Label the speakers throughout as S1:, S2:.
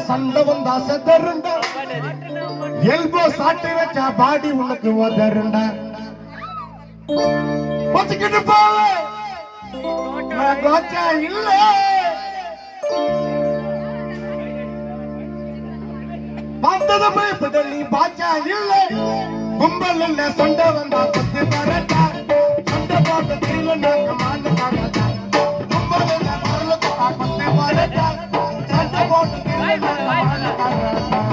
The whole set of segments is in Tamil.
S1: சண்டை வந்தா செதருண்டா எல்போ சாட்டி வச்சா பாடி உனக்கு உதருண்டா வச்சுக்கிட்டு போவ நான் கோச்சா இல்ல பார்த்தத பயப்பட நீ பாச்சா இல்ல கும்பல் இல்ல சண்டை வந்தா பத்து பரட்டா சண்டை பார்த்த தெரியல நாங்க மாண்டு பாக்கட்டா கும்பல் இல்ல குரலுக்கு பத்து பரட்டா சண்டை போட்டு தெரியல நாங்க மாண்டு பாக்கட்டா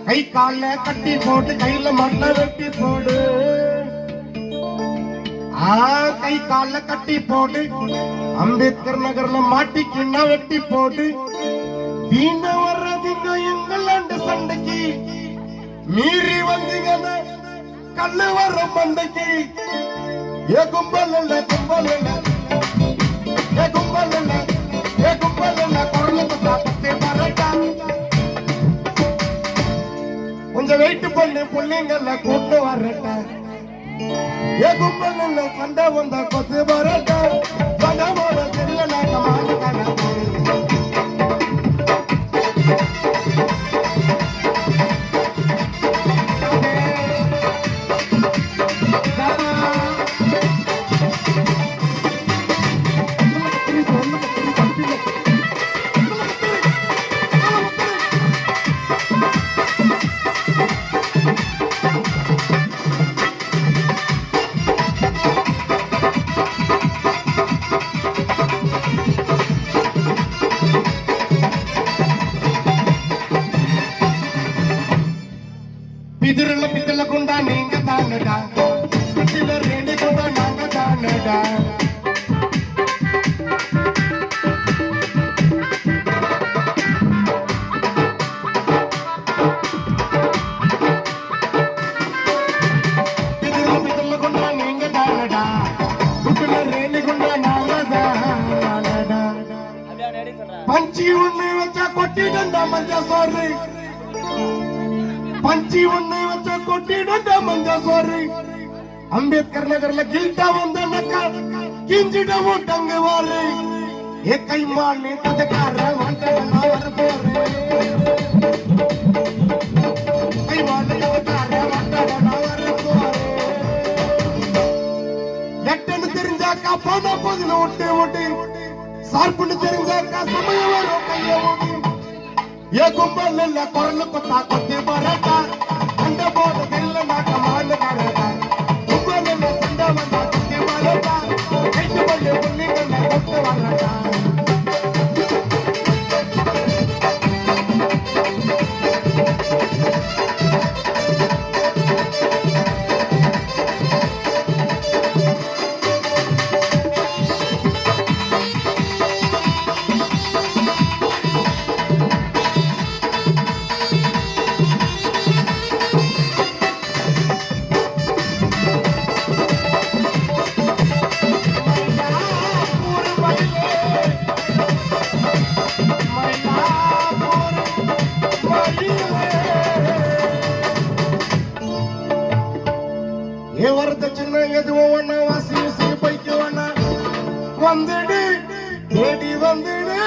S1: கை கால கட்டி போட்டு கையில மண்ண வெட்டி போடு கை கால கட்டி போடு அம்பேத்கர் நகர்ல மாட்டிக்கிண்ணா வெட்டி போடு வீண வர்றதுங்க எங்களாண்ட சண்டைக்கு மீறி வந்தீங்கன்னா கல்லு வர்ற மண்டைக்கு ஏ கும்பல் இல்ல கும்பல் இல்ல ஏ கும்பல் இல்ல ஏ கும்பல் இல்ல குரலுக்கு பத்தே பரட்டா கொஞ்சம் வெயிட் பண்ணு பிள்ளைங்கள கூட்டு வரட்ட ஏ கும்பல் சண்டை வந்த கொத்து வரட்ட பணமோட தெரியல நாங்க மாட்டுக்கான பிதிரல பித்தல குண்டா நீங்க தானடா சுத்தில ரெண்டு குண்டா நாங்க தானடா பிதிரல பித்தல குண்டா நீங்க தானடா சுத்தில ரெண்டு குண்டா நாங்க தானடா பஞ்சி ஒண்ணு வச்சா கொட்டிடண்டா மஞ்ச சோறு பஞ்சி ஒண்ணு வச்ச கொட்டிட மஞ்ச சோறு அம்பேத்கர் நகர்ல கில்ட்டா வந்த நக்கா கிஞ்சிட மூட்டங்க வாரு ஏ கைமாலி ததக்கார வந்த நான் வர போறேன் கைமாலி ததக்கார வந்த நான் வர போறேன் எட்டன்னு தெரிஞ்சாக்கா போன போதுல ஓட்டு ஓட்டு சார்புன்னு தெரிஞ்சாக்கா சமயம் வரும் கைய ஓட்டு ஏ கும்பல் இல்ல குரலுக்கு கொத்தி பரட்டா சண்டை போட தெரியல நாக்க மாண்டு பரட்டா கும்பல் இல்ல சண்டை வந்தா கொத்தி பரட்டா கைட்டு பண்ணி புள்ளிங்க கொத்து வரட்டா ஏ வரதட்சணை எதுவும் ஒண்ணு வாசி பைக்கு வேணா வந்துடு தேடி வந்துடு